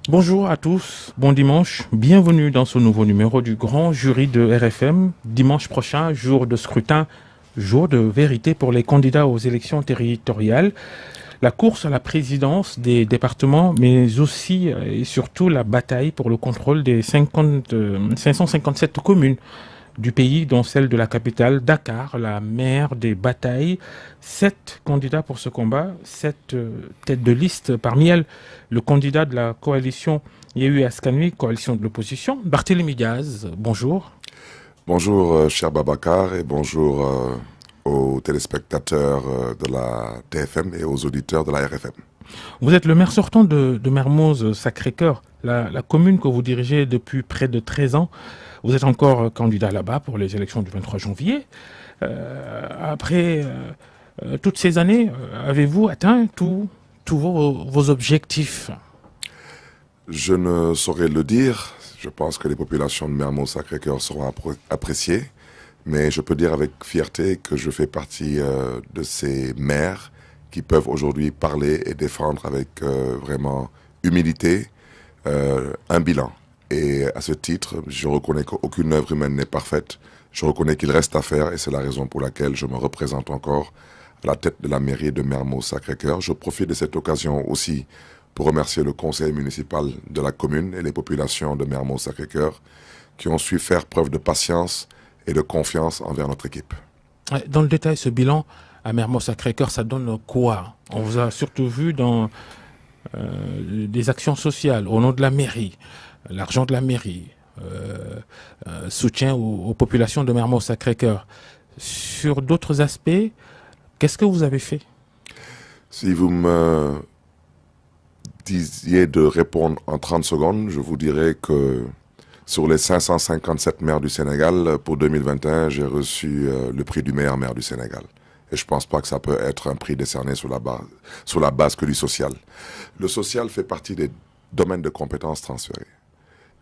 Bonjour à tous, bon dimanche, bienvenue dans ce nouveau numéro du grand jury de RFM. Dimanche prochain, jour de scrutin, jour de vérité pour les candidats aux élections territoriales. La course à la présidence des départements, mais aussi et surtout la bataille pour le contrôle des 557 communes du pays, dont celle de la capitale, Dakar, la mère des batailles. 7 candidats pour ce combat, 7 têtes de liste. Parmi elles, le candidat de la coalition Yewwi Askan Wi, coalition de l'opposition, Barthélémy Diaz. Bonjour. Bonjour, cher Babacar, et bonjour aux téléspectateurs de la TFM et aux auditeurs de la RFM. Vous êtes le maire sortant de Mermoz-Sacré-Cœur, la commune que vous dirigez depuis près de 13 ans. Vous êtes encore candidat là-bas pour les élections du 23 janvier. Après toutes ces années, avez-vous atteint tous vos objectifs? Je ne saurais le dire. Je pense que les populations de Mermoz-Sacré-Cœur seront appréciées. Mais je peux dire avec fierté que je fais partie de ces maires qui peuvent aujourd'hui parler et défendre avec vraiment humilité un bilan. Et à ce titre, je reconnais qu'aucune œuvre humaine n'est parfaite. Je reconnais qu'il reste à faire et c'est la raison pour laquelle je me représente encore à la tête de la mairie de Mermoz-Sacré-Cœur. Je profite de cette occasion aussi pour remercier le conseil municipal de la commune et les populations de Mermoz-Sacré-Cœur qui ont su faire preuve de patience et de confiance envers notre équipe. Dans le détail, ce bilan à Mermoz-Sacré-Cœur, ça donne quoi? On vous a surtout vu dans des actions sociales au nom de la mairie, l'argent de la mairie, soutien aux populations de Mermoz-Sacré-Cœur. Sur d'autres aspects, qu'est-ce que vous avez fait? Si vous me disiez de répondre en 30 secondes, je vous dirais que sur les 557 maires du Sénégal, pour 2021, j'ai reçu le prix du meilleur maire du Sénégal. Et je ne pense pas que ça peut être un prix décerné sur la base que du social. Le social fait partie des domaines de compétences transférés.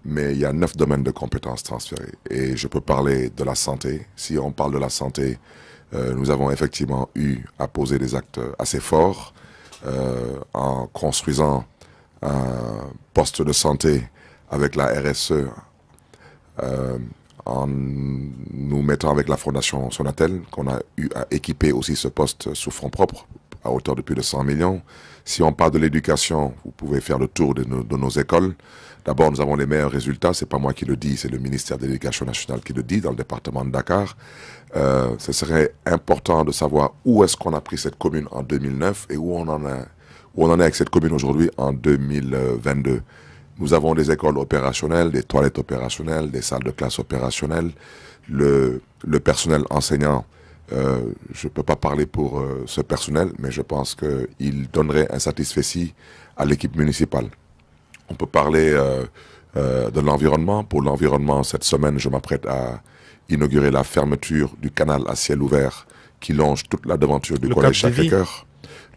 Mais il y a 9 domaines de compétences transférés. Et je peux parler de la santé. Si on parle de la santé, nous avons effectivement eu à poser des actes assez forts en construisant un poste de santé avec la RSE, en nous mettant avec la Fondation Sonatel, qu'on a eu à équiper aussi ce poste sous fonds propres à hauteur de plus de 100 millions. Si on parle de l'éducation, vous pouvez faire le tour de nos écoles. D'abord, nous avons les meilleurs résultats. C'est pas moi qui le dis, c'est le ministère de l'Éducation nationale qui le dit dans le département de Dakar. Ce serait important de savoir où est-ce qu'on a pris cette commune en 2009 et où on en est avec cette commune aujourd'hui en 2022. Nous avons des écoles opérationnelles, des toilettes opérationnelles, des salles de classe opérationnelles. Le personnel enseignant, je ne peux pas parler pour ce personnel, mais je pense qu'il donnerait un satisfecit à l'équipe municipale. On peut parler de l'environnement. Pour l'environnement, cette semaine, je m'apprête à inaugurer la fermeture du canal à ciel ouvert qui longe toute la devanture du collège Sacré-Cœur.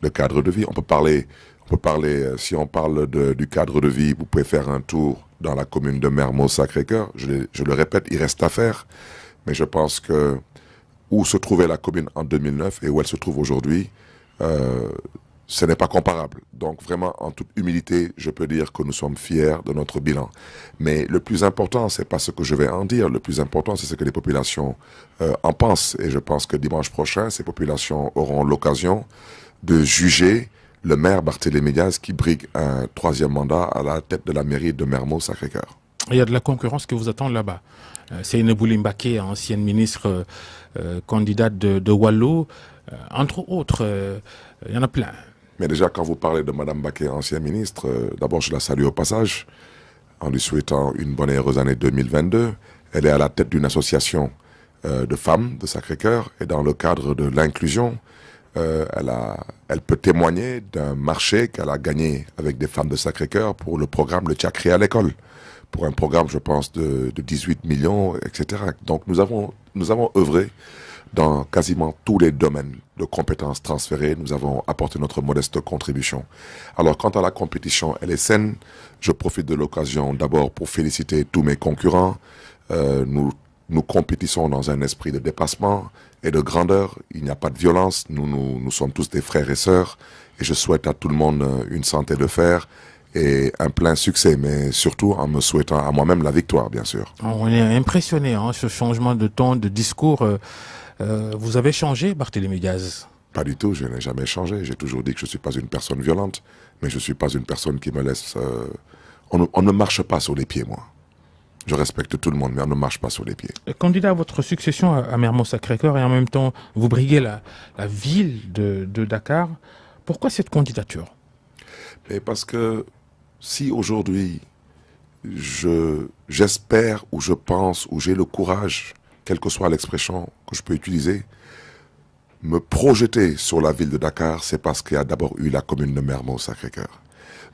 Le cadre de vie. On peut parler, si on parle du cadre de vie, vous pouvez faire un tour dans la commune de Mermoz-Sacré-Cœur. Je le répète, il reste à faire. Mais je pense que où se trouvait la commune en 2009 et où elle se trouve aujourd'hui, ce n'est pas comparable. Donc vraiment, en toute humilité, je peux dire que nous sommes fiers de notre bilan. Mais le plus important, c'est pas ce que je vais en dire. Le plus important, c'est ce que les populations en pensent. Et je pense que dimanche prochain, ces populations auront l'occasion de juger le maire Barthélémy Diaz qui brigue un 3e mandat à la tête de la mairie de Mermoz-Sacré-Cœur. Il y a de la concurrence qui vous attend là-bas. Seynabou Mbacké, ancienne ministre candidate de Wallo, entre autres, il y en a plein. Mais déjà, quand vous parlez de Mme Mbacké, ancienne ministre, d'abord je la salue au passage, en lui souhaitant une bonne et heureuse année 2022. Elle est à la tête d'une association de femmes de Sacré-Cœur et dans le cadre de l'inclusion, elle peut témoigner d'un marché qu'elle a gagné avec des femmes de Sacré-Cœur pour le programme Le Tchakri à l'école. Pour un programme, je pense, de 18 millions, etc. Donc nous avons œuvré Dans quasiment tous les domaines de compétences transférées, nous avons apporté notre modeste contribution. Alors, quant à la compétition, elle est saine. Je profite de l'occasion d'abord pour féliciter tous mes concurrents. Nous compétissons dans un esprit de dépassement et de grandeur. Il n'y a pas de violence. Nous sommes tous des frères et sœurs. Et je souhaite à tout le monde une santé de fer et un plein succès, mais surtout en me souhaitant à moi-même la victoire, bien sûr. On est impressionné, hein, ce changement de ton, de discours. Vous avez changé, Barthélémy Diaz? Pas du tout, je n'ai jamais changé. J'ai toujours dit que je ne suis pas une personne violente, mais je ne suis pas une personne qui me laisse... On ne marche pas sur les pieds, moi. Je respecte tout le monde, mais on ne marche pas sur les pieds. Candidat à votre succession à Mermoz-Sacré-Cœur et en même temps, vous briguez la ville de Dakar. Pourquoi cette candidature? Et parce que si aujourd'hui, j'espère ou je pense ou j'ai le courage, quelle que soit l'expression que je peux utiliser, me projeter sur la ville de Dakar, c'est parce qu'il y a d'abord eu la commune de Mermoz-Sacré-Cœur.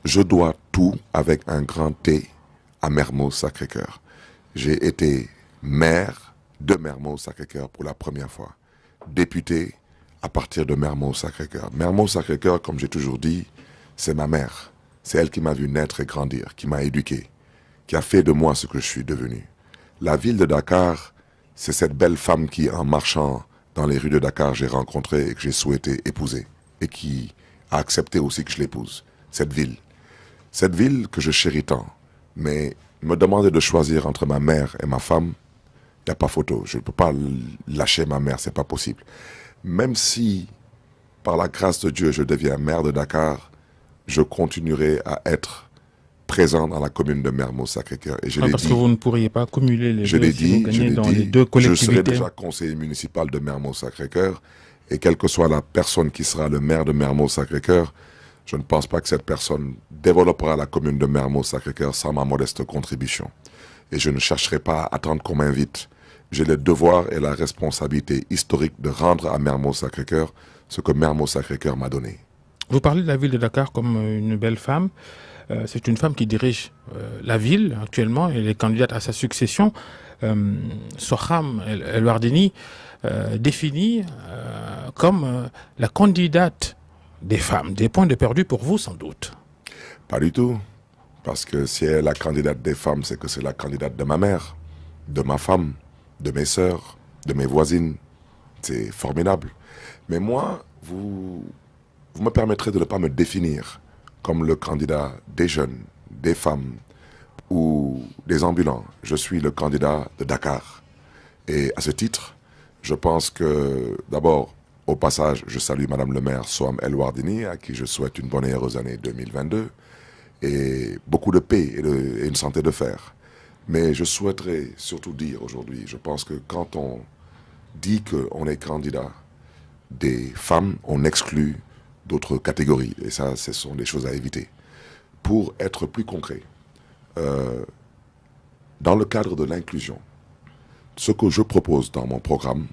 Je dois tout avec un grand T à Mermoz-Sacré-Cœur. J'ai été maire de Mermoz-Sacré-Cœur pour la première fois, député à partir de Mermoz-Sacré-Cœur. Mermoz-Sacré-Cœur, comme j'ai toujours dit, c'est ma mère. C'est elle qui m'a vu naître et grandir, qui m'a éduqué, qui a fait de moi ce que je suis devenu. La ville de Dakar, c'est cette belle femme qui, en marchant dans les rues de Dakar, j'ai rencontré et que j'ai souhaité épouser, et qui a accepté aussi que je l'épouse. Cette ville que je chéris tant, mais me demander de choisir entre ma mère et ma femme, il n'y a pas photo. Je ne peux pas lâcher ma mère, c'est pas possible. Même si, par la grâce de Dieu, je deviens maire de Dakar, je continuerai à être présent dans la commune de Mermoz-Sacré-Cœur. Et parce que vous ne pourriez pas cumuler les deux si vous gagnez dans les deux collectivités. Je serai déjà conseiller municipal de Mermoz-Sacré-Cœur et quelle que soit la personne qui sera le maire de Mermoz-Sacré-Cœur, je ne pense pas que cette personne développera la commune de Mermoz-Sacré-Cœur sans ma modeste contribution. Et je ne chercherai pas à attendre qu'on m'invite. J'ai le devoir et la responsabilité historique de rendre à Mermoz-Sacré-Cœur ce que Mermoz-Sacré-Cœur m'a donné. Vous parlez de la ville de Dakar comme une belle femme. C'est une femme qui dirige la ville actuellement. Elle est candidate à sa succession. Soham El Wardini définie comme la candidate des femmes. Des points de perdu pour vous, sans doute. Pas du tout. Parce que si elle est la candidate des femmes, c'est que c'est la candidate de ma mère, de ma femme, de mes sœurs, de mes voisines. C'est formidable. Mais moi, vous me permettrez de ne pas me définir comme le candidat des jeunes, des femmes ou des ambulants. Je suis le candidat de Dakar. Et à ce titre, je pense que, d'abord, au passage, je salue Madame le maire Soham El Wardini, à qui je souhaite une bonne et heureuse année 2022, et beaucoup de paix et une santé de fer. Mais je souhaiterais surtout dire aujourd'hui, je pense que quand on dit qu'on est candidat des femmes, on exclut d'autres catégories. Et ça, ce sont des choses à éviter. Pour être plus concret, dans le cadre de l'inclusion, ce que je propose dans mon programme,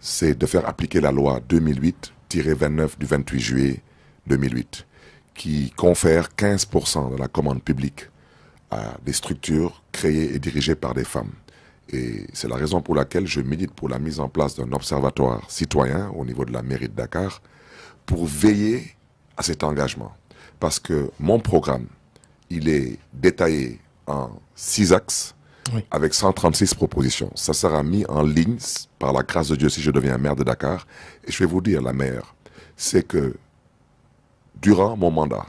c'est de faire appliquer la loi 2008-29 du 28 juillet 2008, qui confère 15% de la commande publique à des structures créées et dirigées par des femmes. Et c'est la raison pour laquelle je milite pour la mise en place d'un observatoire citoyen au niveau de la mairie de Dakar pour veiller à cet engagement. Parce que mon programme, il est détaillé en 6 axes, oui, avec 136 propositions. Ça sera mis en ligne par la grâce de Dieu si je deviens maire de Dakar. Et je vais vous dire, la maire, c'est que durant mon mandat,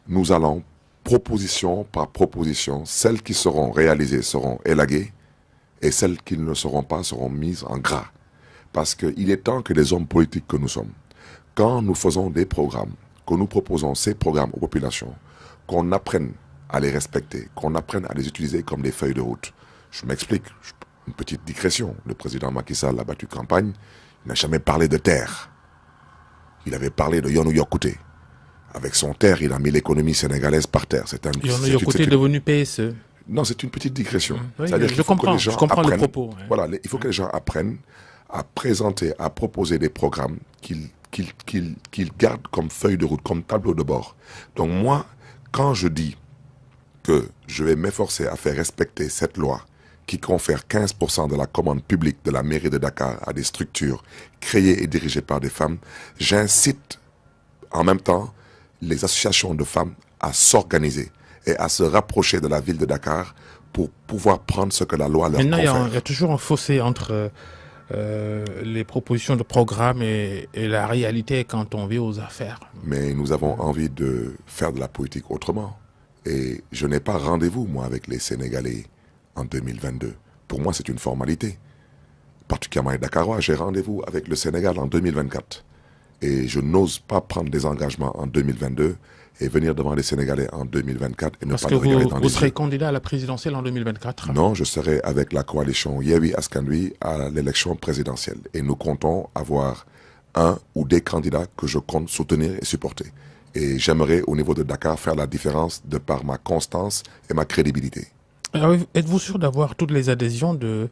nous allons, proposition par proposition, celles qui seront réalisées seront élaguées et celles qui ne le seront pas seront mises en gras. Parce qu'il est temps que les hommes politiques que nous sommes, quand nous faisons des programmes, que nous proposons ces programmes aux populations, qu'on apprenne à les respecter, qu'on apprenne à les utiliser comme des feuilles de route. Je m'explique, une petite digression. Le président Macky Sall a battu campagne, il n'a jamais parlé de terre. Il avait parlé de Yonou Yokouté. Avec son terre, il a mis l'économie sénégalaise par terre. Yonou Yokouté est devenu PSE. Non, c'est une petite digression. Oui, je comprends le propos. Ouais. Voilà, il faut que les gens apprennent à présenter, à proposer des programmes qu'ils gardent comme feuille de route, comme tableau de bord. Donc moi, quand je dis que je vais m'efforcer à faire respecter cette loi qui confère 15% de la commande publique de la mairie de Dakar à des structures créées et dirigées par des femmes, j'incite en même temps les associations de femmes à s'organiser et à se rapprocher de la ville de Dakar pour pouvoir prendre ce que la loi leur Maintenant, confère. il y a toujours un fossé entre les propositions de programme et la réalité quand on vit aux affaires. Mais nous avons envie de faire de la politique autrement. Et je n'ai pas rendez-vous, moi, avec les Sénégalais en 2022. Pour moi, c'est une formalité. Particulièrement les Dakarois, j'ai rendez-vous avec le Sénégal en 2024. Et je n'ose pas prendre des engagements en 2022 et venir devant les Sénégalais en 2024 et ne Parce pas que les regarder dans vous les serez yeux. candidat à la présidentielle en 2024. Non, je serai avec la coalition Yewi Askanui à l'élection présidentielle. Et nous comptons avoir un ou des candidats que je compte soutenir et supporter. Et j'aimerais, au niveau de Dakar, faire la différence de par ma constance et ma crédibilité. Alors, êtes-vous sûr d'avoir toutes les adhésions des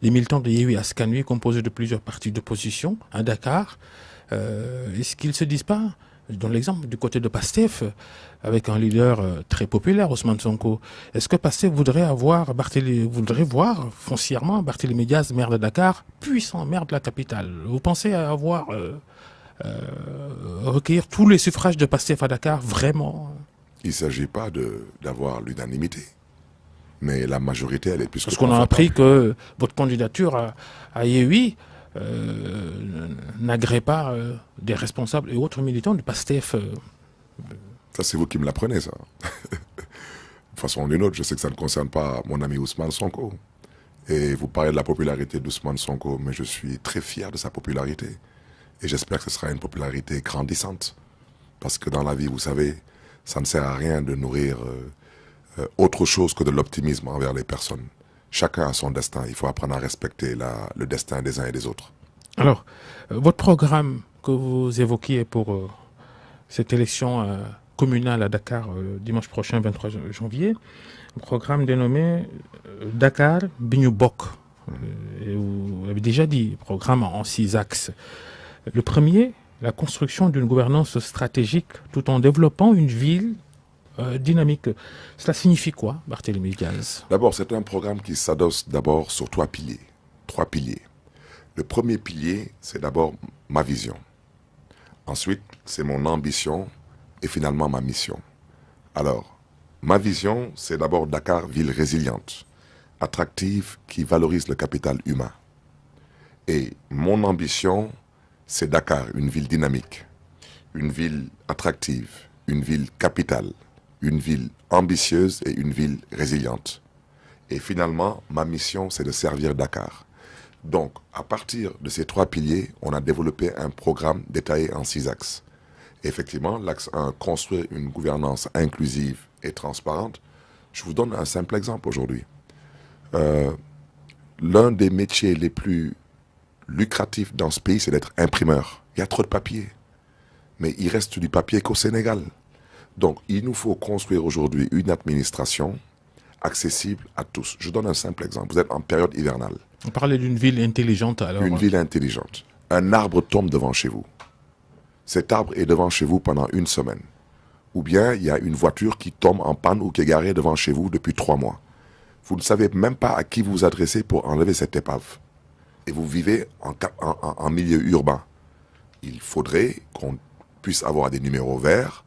militants de Yehui Askanui composés de plusieurs partis d'opposition à Dakar? Est-ce qu'ils ne se disent pas, je donne l'exemple du côté de Pastef, avec un leader très populaire, Ousmane Sonko, est-ce que Pastef voudrait voir foncièrement Barthélémy Diaz, maire de Dakar, puissant maire de la capitale? Vous pensez avoir recueillir tous les suffrages de Pastef à Dakar, vraiment? Il ne s'agit pas d'avoir l'unanimité. Mais la majorité, elle est plus que Parce qu'on a confortable. appris que votre candidature à Yehui n'agrée pas des responsables et autres militants du PASTEF. Ça, c'est vous qui me l'apprenez, ça. De façon ou d'une autre, je sais que ça ne concerne pas mon ami Ousmane Sonko. Et vous parlez de la popularité d'Ousmane Sonko, mais je suis très fier de sa popularité. Et j'espère que ce sera une popularité grandissante. Parce que dans la vie, vous savez, ça ne sert à rien de nourrir autre chose que de l'optimisme envers les personnes. Chacun a son destin. Il faut apprendre à respecter le destin des uns et des autres. Alors, votre programme que vous évoquiez pour cette élection communale à Dakar dimanche prochain, 23 janvier, un programme dénommé Dakar Bignou Bok. Vous l'avez déjà dit, programme en 6 axes. Le premier, la construction d'une gouvernance stratégique tout en développant une ville dynamique. Cela signifie quoi, Barthélémy Diaz? D'abord, c'est un programme qui s'adosse d'abord sur 3 piliers. 3 piliers. Le premier pilier, c'est d'abord ma vision. Ensuite, c'est mon ambition et finalement ma mission. Alors, ma vision, c'est d'abord Dakar, ville résiliente, attractive, qui valorise le capital humain. Et mon ambition, c'est Dakar, une ville dynamique, une ville attractive, une ville capitale, une ville ambitieuse et une ville résiliente. Et finalement, ma mission, c'est de servir Dakar. Donc, à partir de ces 3 piliers, on a développé un programme détaillé en 6 axes. Effectivement, l'axe 1, construire une gouvernance inclusive et transparente. Je vous donne un simple exemple aujourd'hui. L'un des métiers les plus lucratifs dans ce pays, c'est d'être imprimeur. Il y a trop de papier. Mais il reste du papier qu'au Sénégal. Donc, il nous faut construire aujourd'hui une administration accessible à tous. Je donne un simple exemple. Vous êtes en période hivernale. On parlait d'une ville intelligente alors. Une ville intelligente. Un arbre tombe devant chez vous. Cet arbre est devant chez vous pendant 1 semaine. Ou bien il y a une voiture qui tombe en panne ou qui est garée devant chez vous depuis 3 mois. Vous ne savez même pas à qui vous vous adressez pour enlever cette épave. Et vous vivez en milieu urbain. Il faudrait qu'on puisse avoir des numéros verts,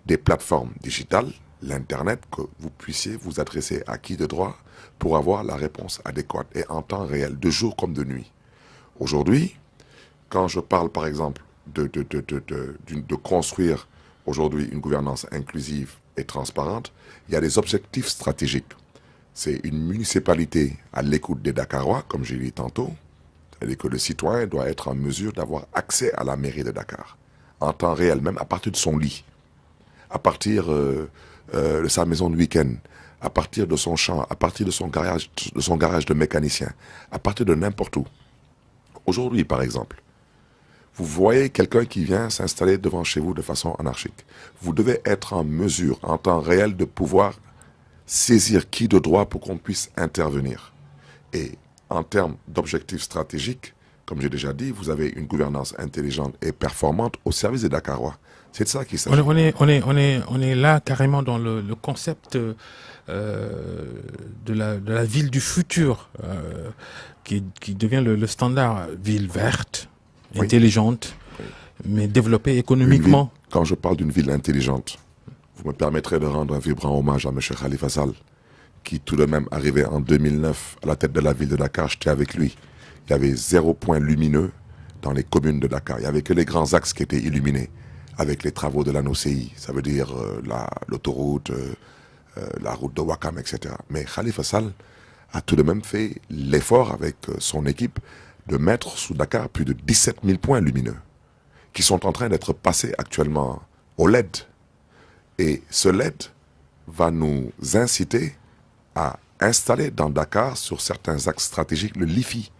des plateformes digitales, l'Internet, que vous puissiez vous adresser à qui de droit pour avoir la réponse adéquate et en temps réel, de jour comme de nuit. Aujourd'hui, quand je parle par exemple de construire aujourd'hui une gouvernance inclusive et transparente, il y a des objectifs stratégiques. C'est une municipalité à l'écoute des Dakarois, comme j'ai dit tantôt, c'est-à-dire que le citoyen doit être en mesure d'avoir accès à la mairie de Dakar, en temps réel, même à partir de son lit, à partir de sa maison de week-end, à partir de son champ, à partir de son garage de mécanicien, à partir de n'importe où. Aujourd'hui, par exemple, vous voyez quelqu'un qui vient s'installer devant chez vous de façon anarchique. Vous devez être en mesure, en temps réel, de pouvoir saisir qui de droit pour qu'on puisse intervenir. Et en termes d'objectifs stratégiques, comme j'ai déjà dit, vous avez une gouvernance intelligente et performante au service des Dakarois. C'est de ça qu'il s'agit. On est là carrément dans le concept de la ville du futur qui devient le standard. Ville verte, Oui. intelligente, Oui. mais développée Une économiquement. ville- quand je parle d'une ville intelligente, vous me permettrez de rendre un vibrant hommage à M. Khalifa Sall, qui tout de même arrivé en 2009 à la tête de la ville de Dakar. J'étais avec lui. Il y avait 0 point lumineux dans les communes de Dakar. Il n'y avait que les grands axes qui étaient illuminés avec les travaux de la NOCI. Ça veut dire l'autoroute, la route de Wakam, etc. Mais Khalifa Sall a tout de même fait l'effort avec son équipe de mettre sous Dakar plus de 17 000 points lumineux qui sont en train d'être passés actuellement au LED. Et ce LED va nous inciter à installer dans Dakar, sur certains axes stratégiques, le LiFi.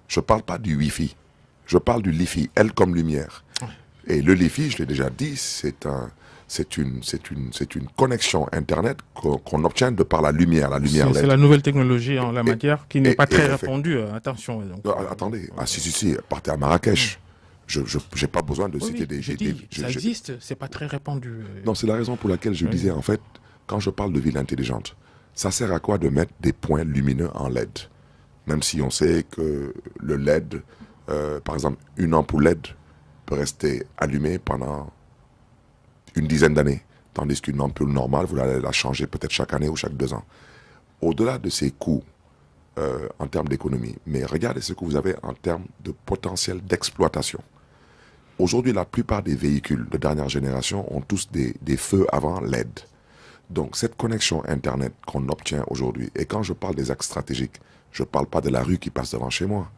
Je ne parle pas du Wi-Fi, je parle du LiFi, L comme lumière. Et le LiFi, je l'ai déjà dit, c'est une connexion Internet qu'on obtient de par la lumière LED. C'est la nouvelle technologie en la matière qui n'est pas très et- répandue. Attention. Donc, Non, attendez, si, partez à Marrakech. Je n'ai pas besoin de oui, citer oui, des... je dis, ça existe, c'est pas très répandu. Non, c'est la raison pour laquelle je Oui. disais, en fait, quand je parle de ville intelligente, ça sert à quoi de mettre des points lumineux en LED? Même si on sait que le LED, par exemple, une ampoule LED peut rester allumée pendant une dizaine d'années, tandis qu'une ampoule normale, vous allez la changer peut-être chaque année ou chaque 2 ans. Au-delà de ces coûts en termes d'économie, mais regardez ce que vous avez en termes de potentiel d'exploitation. Aujourd'hui, la plupart des véhicules de dernière génération ont tous des feux avant LED. Donc, cette connexion Internet qu'on obtient aujourd'hui, et quand je parle des axes stratégiques, je ne parle pas de la rue qui passe devant chez moi,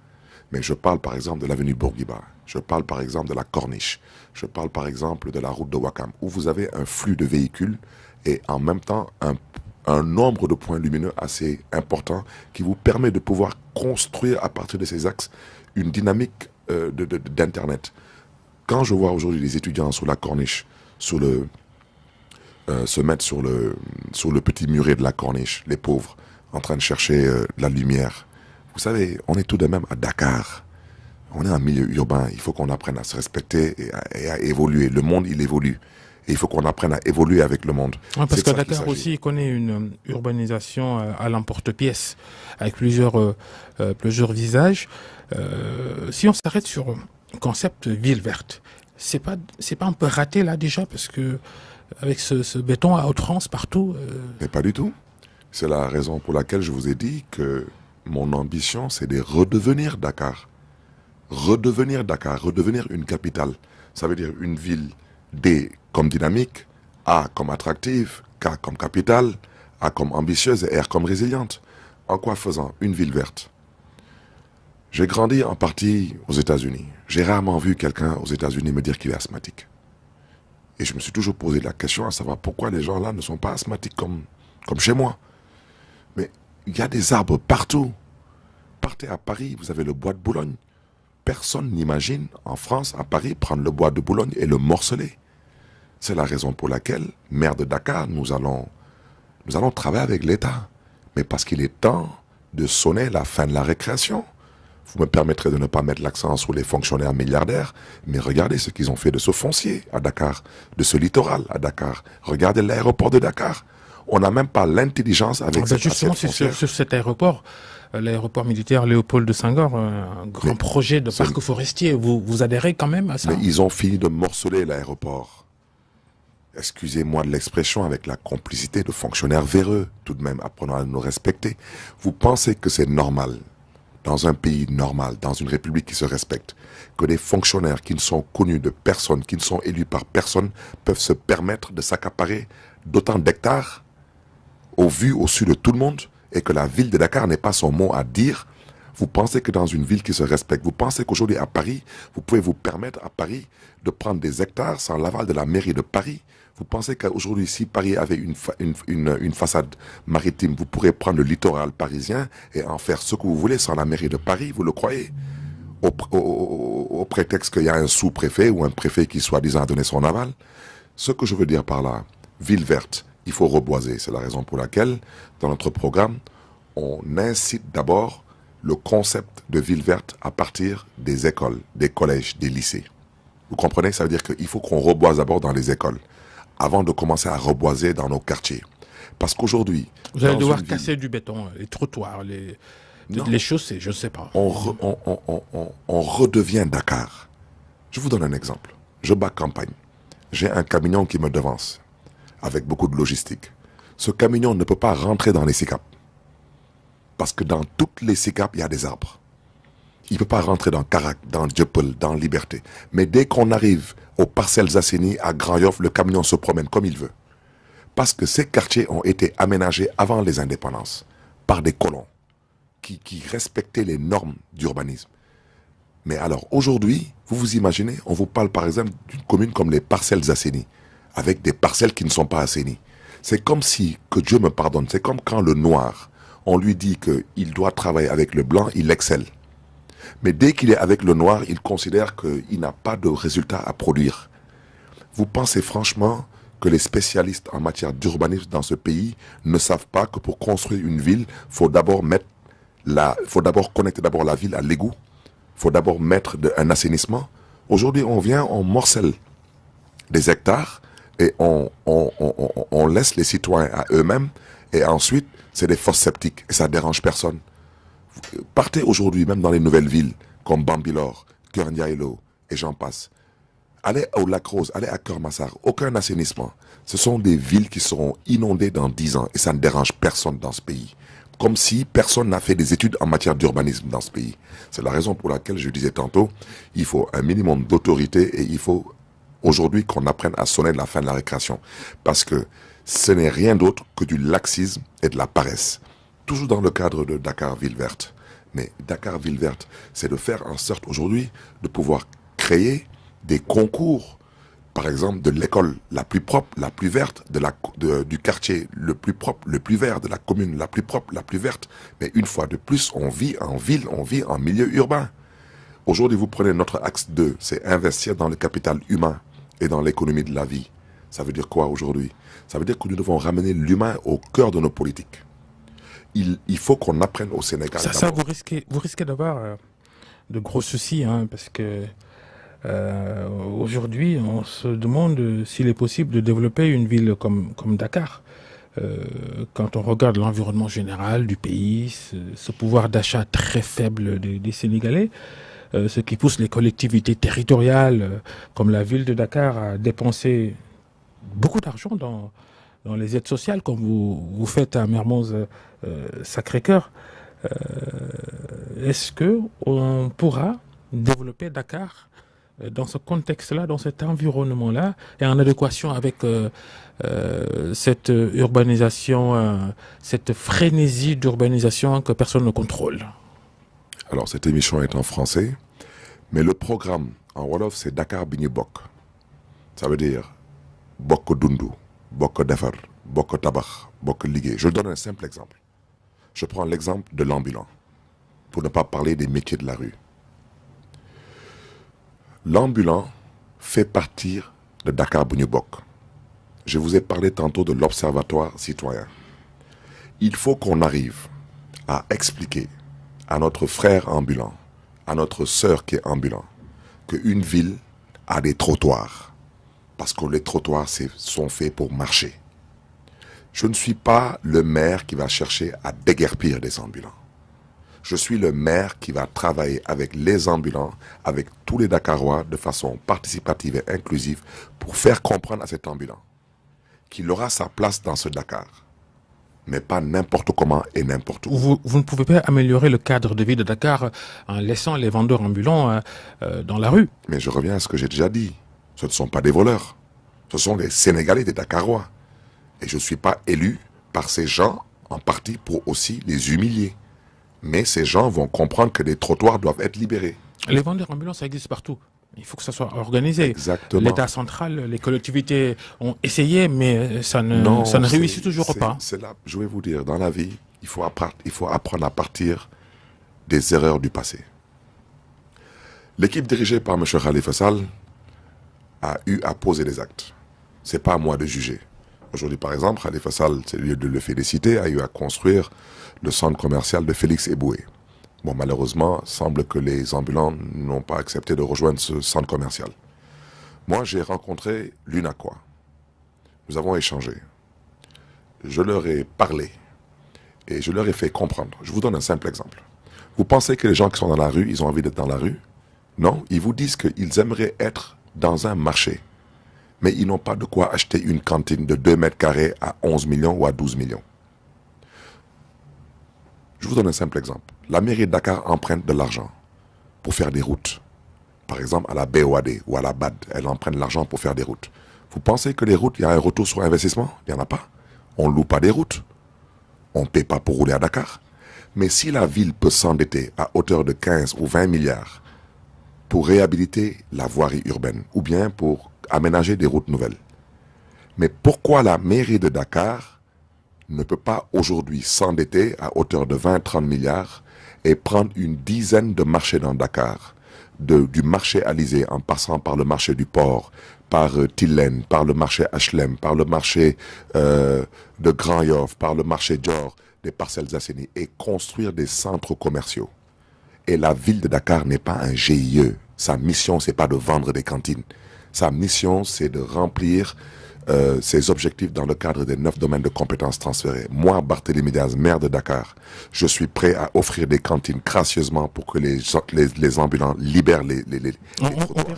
mais je parle par exemple de l'avenue Bourguiba, je parle par exemple de la Corniche, je parle par exemple de la route de Wakam, où vous avez un flux de véhicules et en même temps un nombre de points lumineux assez important qui vous permet de pouvoir construire à partir de ces axes une dynamique d'Internet. Quand je vois aujourd'hui les étudiants sur la Corniche, se mettre sur le petit muret de la Corniche, les pauvres, en train de chercher de la lumière. Vous savez, on est tout de même à Dakar. On est un milieu urbain. Il faut qu'on apprenne à se respecter et à évoluer. Le monde, il évolue. Et il faut qu'on apprenne à évoluer avec le monde. Ouais, parce C'est de que ça qu'il Dakar s'agit. aussi connaît une urbanisation à l'emporte-pièce, avec plusieurs visages. Si on s'arrête sur le concept ville verte, c'est pas un peu raté là déjà, parce que avec ce béton à outrance partout. Mais pas du tout. C'est la raison pour laquelle je vous ai dit que mon ambition, c'est de redevenir Dakar. Redevenir Dakar, redevenir une capitale. Ça veut dire une ville D comme dynamique, A comme attractive, K comme capitale, A comme ambitieuse et R comme résiliente. En quoi faisant une ville verte? J'ai grandi en partie aux États-Unis. J'ai rarement vu quelqu'un aux États-Unis me dire qu'il est asthmatique. Et je me suis toujours posé la question à savoir pourquoi les gens là ne sont pas asthmatiques comme chez moi. Mais il y a des arbres partout. Partez à Paris, vous avez le bois de Boulogne. Personne n'imagine en France, à Paris, prendre le bois de Boulogne et le morceler. C'est la raison pour laquelle, maire de Dakar, nous allons travailler avec l'État. Mais parce qu'il est temps de sonner la fin de la récréation. Vous me permettrez de ne pas mettre l'accent sur les fonctionnaires milliardaires, mais regardez ce qu'ils ont fait de ce foncier à Dakar, de ce littoral à Dakar. Regardez l'aéroport de Dakar. On n'a même pas l'intelligence avec cette Justement, assiette c'est foncière. sur cet aéroport, l'aéroport militaire Léopold de Senghor, un grand Mais projet de parc forestier. Vous adhérez quand même à ça? Mais ils ont fini de morceler l'aéroport. Excusez-moi de l'expression, avec la complicité de fonctionnaires véreux. Tout de même, apprenons à nous respecter. Vous pensez que c'est normal, dans un pays normal, dans une république qui se respecte, que des fonctionnaires qui ne sont connus de personne, qui ne sont élus par personne, peuvent se permettre de s'accaparer d'autant d'hectares au vu, au su de tout le monde, et que la ville de Dakar n'ait pas son mot à dire? Vous pensez que dans une ville qui se respecte, vous pensez qu'aujourd'hui à Paris, vous pouvez vous permettre à Paris de prendre des hectares sans l'aval de la mairie de Paris? Vous pensez qu'aujourd'hui, si Paris avait une façade maritime, vous pourrez prendre le littoral parisien et en faire ce que vous voulez sans la mairie de Paris? Vous le croyez? Au prétexte qu'il y a un sous-préfet ou un préfet qui soi-disant a donné son aval? Ce que je veux dire par là, ville verte, il faut reboiser. C'est la raison pour laquelle, dans notre programme, on incite d'abord le concept de ville verte à partir des écoles, des collèges, des lycées. Vous comprenez? Ça veut dire qu'il faut qu'on reboise d'abord dans les écoles, avant de commencer à reboiser dans nos quartiers. Parce qu'aujourd'hui, Vous allez dans devoir une casser ville, du béton, les trottoirs, non, les chaussées, je ne sais pas. on redevient Dakar. Je vous donne un exemple. Je bats campagne. J'ai un camion qui me devance, avec beaucoup de logistique. Ce camion ne peut pas rentrer dans les SICAP. Parce que dans toutes les SICAP, il y a des arbres. Il ne peut pas rentrer dans Carac, dans Dieuppeul, dans Liberté. Mais dès qu'on arrive aux parcelles Zasseni, à Grand Yoff, le camion se promène comme il veut. Parce que ces quartiers ont été aménagés avant les indépendances par des colons qui respectaient les normes d'urbanisme. Mais alors aujourd'hui, vous vous imaginez, on vous parle par exemple d'une commune comme les parcelles assainies, avec des parcelles qui ne sont pas assainies. C'est comme si, que Dieu me pardonne, c'est comme quand le noir, on lui dit qu'il doit travailler avec le blanc, il excelle. Mais dès qu'il est avec le noir, il considère qu'il n'a pas de résultat à produire. Vous pensez franchement que les spécialistes en matière d'urbanisme dans ce pays ne savent pas que pour construire une ville, faut d'abord connecter d'abord la ville à l'égout. Faut d'abord mettre un assainissement. Aujourd'hui, on vient, on morcelle des hectares et on laisse les citoyens à eux-mêmes. Et ensuite, c'est des fosses septiques et ça dérange personne. Partez aujourd'hui, même dans les nouvelles villes, comme Bambilor, Keur Ndiaye-Lo et j'en passe. Allez au Lac Rose, allez à Keur-Massar, aucun assainissement. Ce sont des villes qui seront inondées dans 10 ans et ça ne dérange personne dans ce pays. Comme si personne n'a fait des études en matière d'urbanisme dans ce pays. C'est la raison pour laquelle je disais tantôt, il faut un minimum d'autorité et il faut aujourd'hui qu'on apprenne à sonner de la fin de la récréation. Parce que ce n'est rien d'autre que du laxisme et de la paresse. Toujours dans le cadre de Dakar Ville Verte. Mais Dakar Ville Verte, c'est de faire en sorte aujourd'hui de pouvoir créer des concours, par exemple de l'école la plus propre, la plus verte, du quartier le plus propre, le plus vert, de la commune la plus propre, la plus verte. Mais une fois de plus, on vit en ville, on vit en milieu urbain. Aujourd'hui, vous prenez notre axe 2, c'est investir dans le capital humain et dans l'économie de la vie. Ça veut dire quoi aujourd'hui? Ça veut dire que nous devons ramener l'humain au cœur de nos politiques. Il faut qu'on apprenne au Sénégal. Ça vous risquez d'avoir de gros soucis, hein, parce que aujourd'hui, on se demande s'il est possible de développer une ville comme Dakar. Quand on regarde l'environnement général du pays, ce pouvoir d'achat très faible des Sénégalais, ce qui pousse les collectivités territoriales, comme la ville de Dakar, à dépenser beaucoup d'argent dans les aides sociales, comme vous faites à Mermoz Sacré-Cœur. Est-ce qu'on pourra développer Dakar dans ce contexte-là, dans cet environnement-là, et en adéquation avec cette urbanisation, cette frénésie d'urbanisation que personne ne contrôle? Alors, cette émission est en français, mais le programme en Wolof, c'est Dakar Bini Bok. Ça veut dire Bok Dundu, Bok Defar, Bok Tabakh, Bok Ligue. Je donne un simple exemple. Je prends l'exemple de l'ambulant, pour ne pas parler des métiers de la rue. L'ambulant fait partie de Dakar Bini Bok. Je vous ai parlé tantôt de l'observatoire citoyen. Il faut qu'on arrive à expliquer à notre frère ambulant, à notre sœur qui est ambulant, qu'une ville a des trottoirs. Parce que les trottoirs sont faits pour marcher. Je ne suis pas le maire qui va chercher à déguerpir des ambulants. Je suis le maire qui va travailler avec les ambulants, avec tous les Dakarois de façon participative et inclusive pour faire comprendre à cet ambulant qu'il aura sa place dans ce Dakar. Mais pas n'importe comment et n'importe où. Vous ne pouvez pas améliorer le cadre de vie de Dakar en laissant les vendeurs ambulants dans la rue. Mais je reviens à ce que j'ai déjà dit. Ce ne sont pas des voleurs. Ce sont les Sénégalais, des Dakarois. Et je ne suis pas élu par ces gens en partie pour aussi les humilier. Mais ces gens vont comprendre que les trottoirs doivent être libérés. Les vendeurs ambulants, ça existe partout. Il faut que ça soit organisé. Exactement. L'État central, les collectivités ont essayé, mais ça ne réussit toujours pas. C'est là, je vais vous dire, dans la vie, il faut apprendre à partir des erreurs du passé. L'équipe dirigée par M. Khalifa Sall a eu à poser des actes. Ce n'est pas à moi de juger. Aujourd'hui, par exemple, Khalifa Sall, c'est lieu de le féliciter, a eu à construire le centre commercial de Félix Eboué. Bon, malheureusement, il semble que les ambulants n'ont pas accepté de rejoindre ce centre commercial. Moi, j'ai rencontré l'UNACOIS. Nous avons échangé. Je leur ai parlé et je leur ai fait comprendre. Je vous donne un simple exemple. Vous pensez que les gens qui sont dans la rue, ils ont envie d'être dans la rue? Non, ils vous disent qu'ils aimeraient être dans un marché. Mais ils n'ont pas de quoi acheter une cantine de 2 mètres carrés à 11 millions ou à 12 millions. Je vous donne un simple exemple. La mairie de Dakar emprunte de l'argent pour faire des routes. Par exemple, à la BOAD ou à la BAD, elle emprunte de l'argent pour faire des routes. Vous pensez que les routes, il y a un retour sur investissement? Il n'y en a pas. On ne loue pas des routes. On ne paie pas pour rouler à Dakar. Mais si la ville peut s'endetter à hauteur de 15 ou 20 milliards pour réhabiliter la voirie urbaine ou bien pour aménager des routes nouvelles, mais pourquoi la mairie de Dakar ne peut pas aujourd'hui s'endetter à hauteur de 20-30 milliards et prendre une dizaine de marchés dans Dakar, du marché Alizé en passant par le marché du port, par Tillen, par le marché HLM, par le marché de Grand Yoff, par le marché Dior, des parcelles Asseni, et construire des centres commerciaux. Et la ville de Dakar n'est pas un GIE. Sa mission, c'est pas de vendre des cantines. Sa mission, c'est de remplir ses objectifs dans le cadre des 9 domaines de compétences transférés. Moi, Barthélémy Diaz, maire de Dakar, je suis prêt à offrir des cantines gracieusement pour que les ambulants libèrent les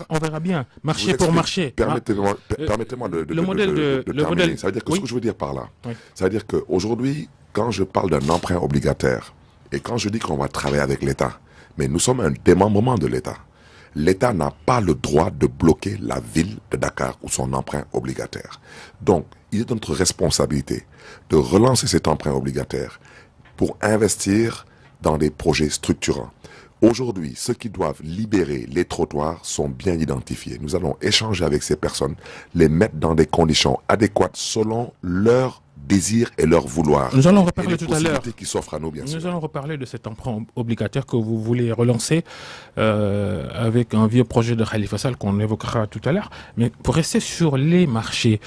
on verra bien. Marché pour marché. Permettez-moi de terminer. Ça veut dire que ce que je veux dire par là, ça veut dire qu'aujourd'hui, quand je parle d'un emprunt obligataire et quand je dis qu'on va travailler avec l'État, mais nous sommes un démembrement de l'État. L'État n'a pas le droit de bloquer la ville de Dakar ou son emprunt obligataire. Donc, il est de notre responsabilité de relancer cet emprunt obligataire pour investir dans des projets structurants. Aujourd'hui, ceux qui doivent libérer les trottoirs sont bien identifiés. Nous allons échanger avec ces personnes, les mettre dans des conditions adéquates selon leur désir et leur vouloir. Nous allons reparler tout à l'heure. Qui s'offrent à nous, bien sûr. Nous allons reparler de cet emprunt obligataire que vous voulez relancer avec un vieux projet de Khalifa Sall qu'on évoquera tout à l'heure. Mais pour rester sur les marchés,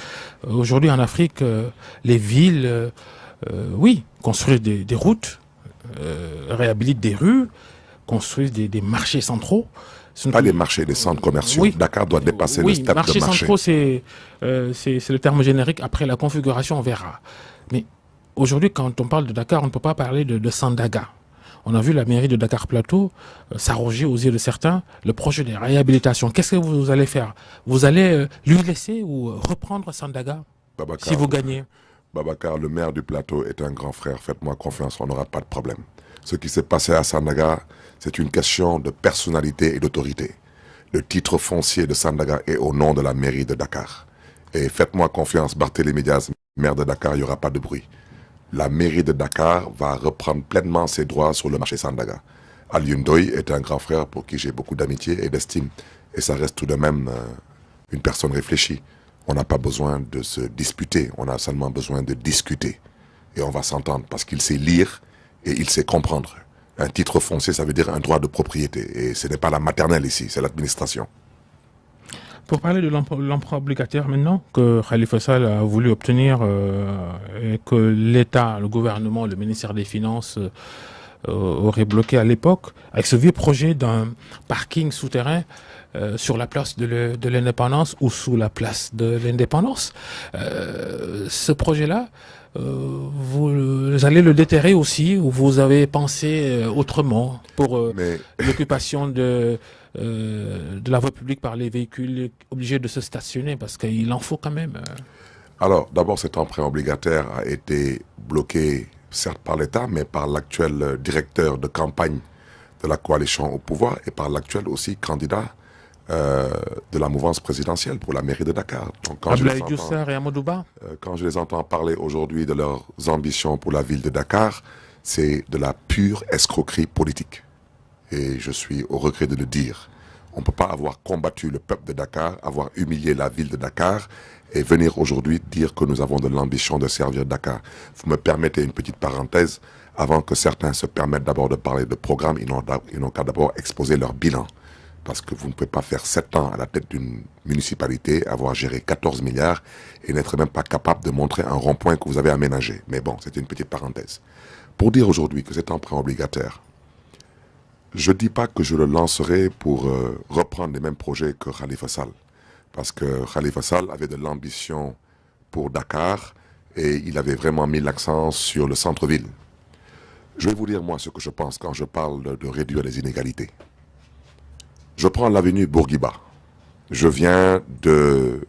aujourd'hui en Afrique, les villes, oui, construisent des routes, réhabilitent des rues, construisent des marchés centraux. Pas les marchés, des centres commerciaux. Oui. Dakar doit dépasser le stade de marché. Marchés centraux, c'est le terme générique. Après la configuration, on verra. Mais aujourd'hui, quand on parle de Dakar, on ne peut pas parler de Sandaga. On a vu la mairie de Dakar Plateau s'arroger aux yeux de certains le projet de réhabilitation. Qu'est-ce que vous allez faire? Vous allez lui laisser ou reprendre Sandaga Babacar, si vous gagnez? Babacar, le maire du Plateau est un grand frère. Faites-moi confiance, on n'aura pas de problème. Ce qui s'est passé à Sandaga, c'est une question de personnalité et d'autorité. Le titre foncier de Sandaga est au nom de la mairie de Dakar. Et faites-moi confiance, Barthélémy Diaz, maire de Dakar, il n'y aura pas de bruit. La mairie de Dakar va reprendre pleinement ses droits sur le marché Sandaga. Alioune Ndoye est un grand frère pour qui j'ai beaucoup d'amitié et d'estime. Et ça reste tout de même une personne réfléchie. On n'a pas besoin de se disputer, on a seulement besoin de discuter. Et on va s'entendre parce qu'il sait lire et il sait comprendre. Un titre foncier, ça veut dire un droit de propriété. Et ce n'est pas la maternelle ici, c'est l'administration. Pour parler de l'emprunt obligataire maintenant, que Khalifa Sall a voulu obtenir et que l'État, le gouvernement, le ministère des Finances aurait bloqué à l'époque, avec ce vieux projet d'un parking souterrain sur la place de l'Indépendance ou sous la place de l'Indépendance. Ce projet-là, vous allez le déterrer aussi, ou vous avez pensé autrement pour l'occupation de la voie publique par les véhicules obligés de se stationner, parce qu'il en faut quand même. Alors, d'abord, cet emprunt obligataire a été bloqué, certes par l'État, mais par l'actuel directeur de campagne de la coalition au pouvoir et par l'actuel aussi candidat de la mouvance présidentielle pour la mairie de Dakar. Donc, quand je les entends parler aujourd'hui de leurs ambitions pour la ville de Dakar, c'est de la pure escroquerie politique. Et je suis au regret de le dire. On ne peut pas avoir combattu le peuple de Dakar, avoir humilié la ville de Dakar et venir aujourd'hui dire que nous avons de l'ambition de servir Dakar. Vous me permettez une petite parenthèse, avant que certains se permettent d'abord de parler de programme, ils n'ont qu'à d'abord exposer leur bilan. Parce que vous ne pouvez pas faire 7 ans à la tête d'une municipalité, avoir géré 14 milliards et n'être même pas capable de montrer un rond-point que vous avez aménagé. Mais bon, c'est une petite parenthèse. Pour dire aujourd'hui que cet emprunt obligataire, je ne dis pas que je le lancerai pour reprendre les mêmes projets que Khalifa Sall. parce que Khalifa Sall avait de l'ambition pour Dakar et il avait vraiment mis l'accent sur le centre-ville. Je vais vous dire moi ce que je pense quand je parle de réduire les inégalités. Je prends l'avenue Bourguiba. Je viens de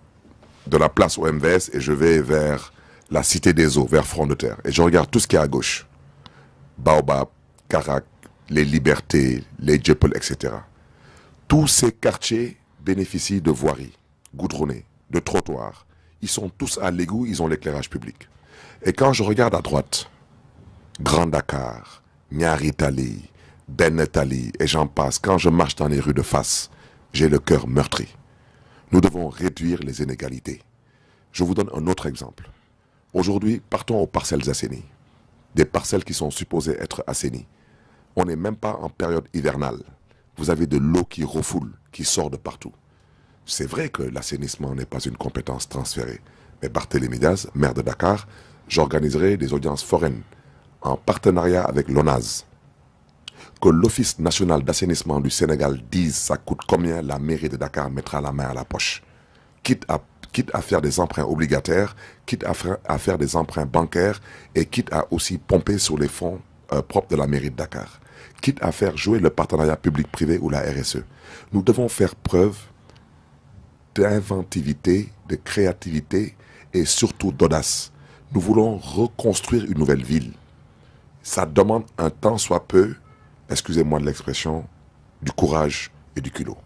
la place au MVS et je vais vers la Cité des Eaux, vers Front de Terre. Et je regarde tout ce qui est à gauche. Baobab, Karak, les Libertés, les Djepel, etc. Tous ces quartiers bénéficient de voiries goudronnées, de trottoirs. Ils sont tous à l'égout, ils ont l'éclairage public. Et quand je regarde à droite, Grand Dakar, Nyari Tali, Ben Tali, et j'en passe, quand je marche dans les rues de face, j'ai le cœur meurtri. Nous devons réduire les inégalités. Je vous donne un autre exemple. Aujourd'hui, partons aux parcelles assainies. Des parcelles qui sont supposées être assainies. On n'est même pas en période hivernale. Vous avez de l'eau qui refoule, qui sort de partout. C'est vrai que l'assainissement n'est pas une compétence transférée. Mais Barthélémy Diaz, maire de Dakar, j'organiserai des audiences foraines en partenariat avec l'ONAS. Que l'Office national d'assainissement du Sénégal dise ça coûte combien, la mairie de Dakar mettra la main à la poche. Quitte à faire des emprunts obligataires, quitte à faire des emprunts bancaires et quitte à aussi pomper sur les fonds propres de la mairie de Dakar. Quitte à faire jouer le partenariat public-privé ou la RSE. Nous devons faire preuve d'inventivité, de créativité et surtout d'audace. Nous voulons reconstruire une nouvelle ville. Ça demande un tant soit peu, excusez-moi de l'expression, du courage et du culot.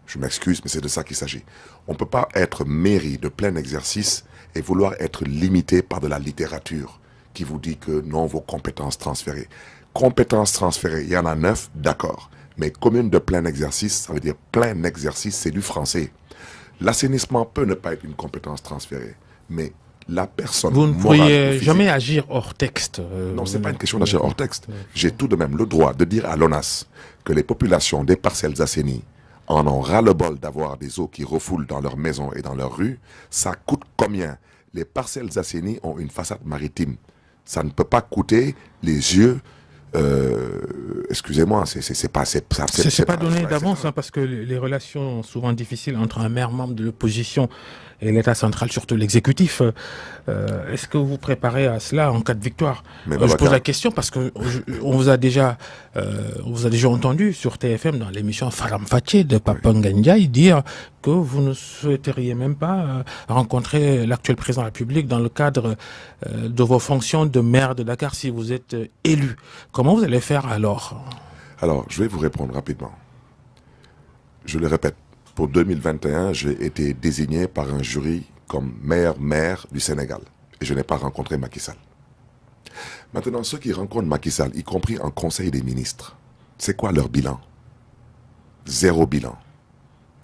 Je m'excuse, mais c'est de ça qu'il s'agit. On ne peut pas être mairie de plein exercice et vouloir être limité par de la littérature qui vous dit que non, vos compétences transférées. Compétences transférées, il y en a 9, d'accord. Mais commune de plein exercice, ça veut dire plein exercice, c'est du français. L'assainissement peut ne pas être une compétence transférée, mais la personne... Vous ne pourriez jamais agir hors texte. Non, ce n'est pas une question d'agir hors texte. J'ai tout de même le droit de dire à l'ONAS que les populations des parcelles assainies en ont ras-le-bol d'avoir des eaux qui refoulent dans leurs maisons et dans leurs rues. Ça coûte combien? Les parcelles assainies ont une façade maritime. Ça ne peut pas coûter les yeux... excusez-moi, c'est pas donné d'avance, hein, parce que les relations sont souvent difficiles entre un maire membre de l'opposition et l'État central, surtout l'exécutif. Est-ce que vous vous préparez à cela en cas de victoire? Je pose la question parce que on vous a déjà entendu sur TFM dans l'émission Faram Fatché de Papa Ndiaye dire que vous ne souhaiteriez même pas rencontrer l'actuel président de la République dans le cadre de vos fonctions de maire de Dakar si vous êtes élu. Comment vous allez faire alors? Alors, je vais vous répondre rapidement. Je le répète, pour 2021, j'ai été désigné par un jury comme meilleur maire du Sénégal. Et je n'ai pas rencontré Macky Sall. Maintenant, ceux qui rencontrent Macky Sall, y compris en Conseil des ministres, c'est quoi leur bilan? Zéro bilan.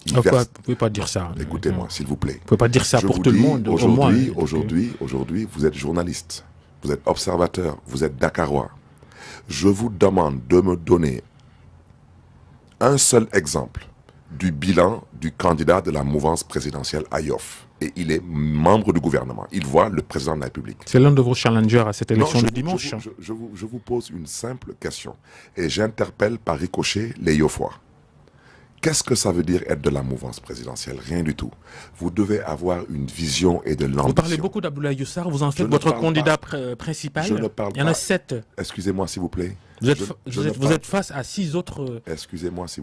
Vous ne pouvez pas dire ça. Écoutez-moi, s'il vous plaît. Vous ne pouvez pas dire ça pour tout le monde. Aujourd'hui, vous êtes journaliste, vous êtes observateur, vous êtes Dakarois. Je vous demande de me donner un seul exemple du bilan du candidat de la mouvance présidentielle Ayof. Et il est membre du gouvernement. Il voit le président de la République. C'est l'un de vos challengers à cette élection de dimanche. Je vous pose une simple question. Et j'interpelle par ricochet les Yofois. Qu'est-ce que ça veut dire être de la mouvance présidentielle? Rien du tout. Vous devez avoir une vision et de l'ambition. Vous parlez beaucoup d'Abdoulaye Youssar, vous en faites votre candidat principal. Je ne parle pas. Il y en a 7. Excusez-moi s'il vous plaît. Vous êtes face à 6 autres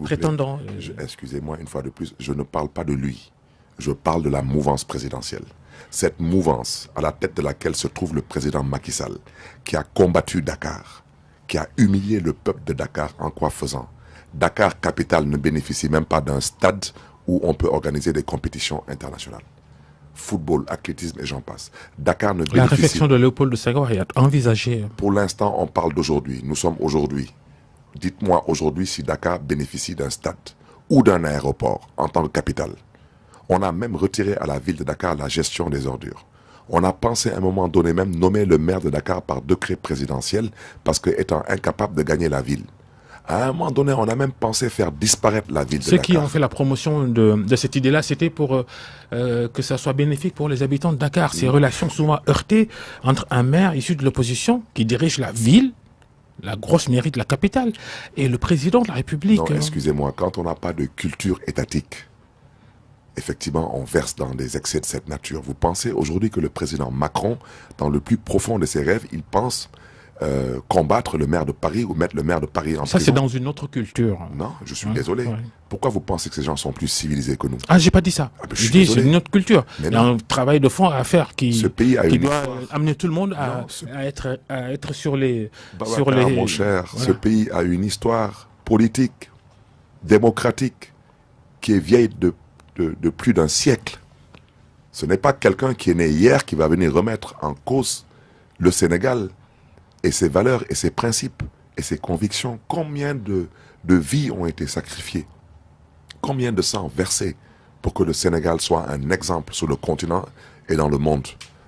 prétendants. Excusez-moi une fois de plus, je ne parle pas de lui. Je parle de la mouvance présidentielle. Cette mouvance à la tête de laquelle se trouve le président Macky Sall, qui a combattu Dakar, qui a humilié le peuple de Dakar en quoi faisant? Dakar capitale ne bénéficie même pas d'un stade où on peut organiser des compétitions internationales. Football, athlétisme et j'en passe. Dakar ne bénéficie... La réflexion de Léopold Senghor est envisagée. Pour l'instant, on parle d'aujourd'hui. Nous sommes aujourd'hui. Dites-moi aujourd'hui si Dakar bénéficie d'un stade ou d'un aéroport en tant que capitale. On a même retiré à la ville de Dakar la gestion des ordures. On a pensé à un moment donné même nommer le maire de Dakar par décret présidentiel parce qu'étant incapable de gagner la ville. À un moment donné, on a même pensé faire disparaître la ville de Dakar. Ceux qui ont fait la promotion de cette idée-là, c'était pour que ça soit bénéfique pour les habitants de Dakar. Ces relations souvent heurtées entre un maire issu de l'opposition qui dirige la ville, la grosse mairie de la capitale, et le président de la République. Non, excusez-moi, quand on n'a pas de culture étatique, effectivement, on verse dans des excès de cette nature. Vous pensez aujourd'hui que le président Macron, dans le plus profond de ses rêves, il pense combattre le maire de Paris ou mettre le maire de Paris en prison? Ça, c'est dans une autre culture. Non, je suis désolé. Ouais. Pourquoi vous pensez que ces gens sont plus civilisés que nous? Ah, j'ai pas dit ça. Ah, ben, je dis c'est une autre culture. Mais il y a un travail de fond à faire qui doit amener tout le monde à être sur les... Mon cher, voilà. Ce pays a une histoire politique, démocratique, qui est vieille de plus d'un siècle. Ce n'est pas quelqu'un qui est né hier qui va venir remettre en cause le Sénégal et ses valeurs et ses principes et ses convictions. Combien de vies ont été sacrifiées? Combien de sang versé pour que le Sénégal soit un exemple sur le continent et dans le monde?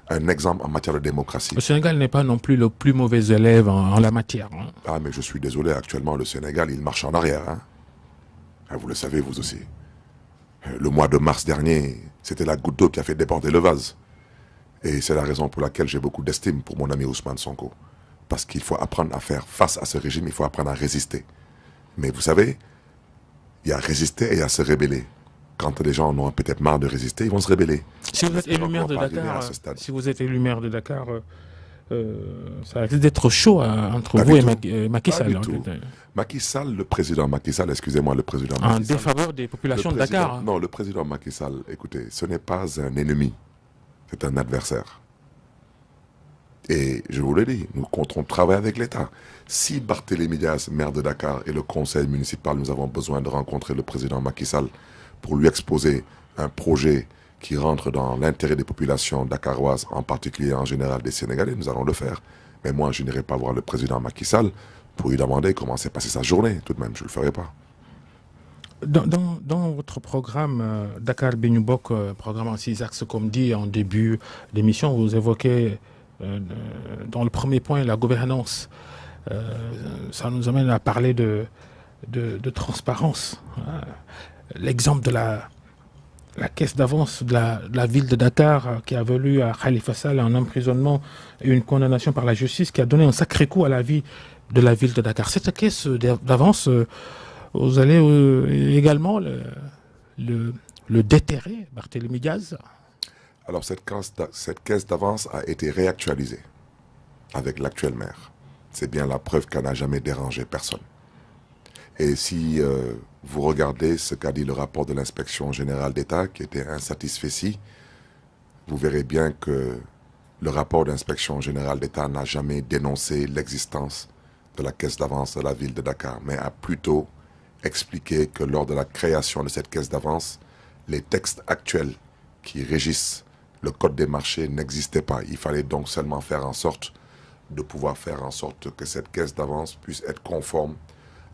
Un exemple en matière de démocratie. Le Sénégal n'est pas non plus le plus mauvais élève en la matière. Hein. Ah, mais je suis désolé, actuellement, le Sénégal, il marche en arrière. Hein. Ah, vous le savez, vous aussi. Le mois de mars dernier, c'était la goutte d'eau qui a fait déborder le vase. Et c'est la raison pour laquelle j'ai beaucoup d'estime pour mon ami Ousmane Sonko. Parce qu'il faut apprendre à faire face à ce régime, il faut apprendre à résister. Mais vous savez, il y a résister et il y a se rébeller. Quand les gens en ont peut-être marre de résister, ils vont se rébeller. Si vous êtes élu maire de Dakar, ça risque d'être chaud entre vous et Macky Sall. Macky Sall, le président Macky Sall, excusez-moi, le président Macky Sall. En défaveur des populations de Dakar. Non, le président Macky Sall, écoutez, ce n'est pas un ennemi, c'est un adversaire. Et je vous le dis, nous comptons travailler avec l'État. Si Barthélémy Diaz, maire de Dakar, et le conseil municipal, nous avons besoin de rencontrer le président Macky Sall pour lui exposer un projet qui rentre dans l'intérêt des populations dakaroises, en particulier en général des Sénégalais, nous allons le faire. Mais moi, je n'irai pas voir le président Macky Sall pour lui demander comment s'est passée sa journée. Tout de même, je ne le ferai pas. Dans votre programme Dakar Benubok, programme en 6 axes, comme dit en début d'émission, vous évoquez dans le premier point la gouvernance. Ça nous amène à parler de transparence. Hein. L'exemple de la caisse d'avance de la ville de Dakar qui a valu à Khalifa Sall un emprisonnement et une condamnation par la justice qui a donné un sacré coup à la vie de la ville de Dakar. Cette caisse d'avance, vous allez également le déterrer, Barthélémy Diaz? Alors cette caisse d'avance a été réactualisée avec l'actuel maire. C'est bien la preuve qu'elle n'a jamais dérangé personne. Et si vous regardez ce qu'a dit le rapport de l'inspection générale d'État, qui était insatisfait, vous verrez bien que le rapport d'inspection générale d'État n'a jamais dénoncé l'existence de la caisse d'avance de la ville de Dakar, mais a plutôt expliqué que lors de la création de cette caisse d'avance, les textes actuels qui régissent le code des marchés n'existaient pas. Il fallait donc seulement faire en sorte de pouvoir faire en sorte que cette caisse d'avance puisse être conforme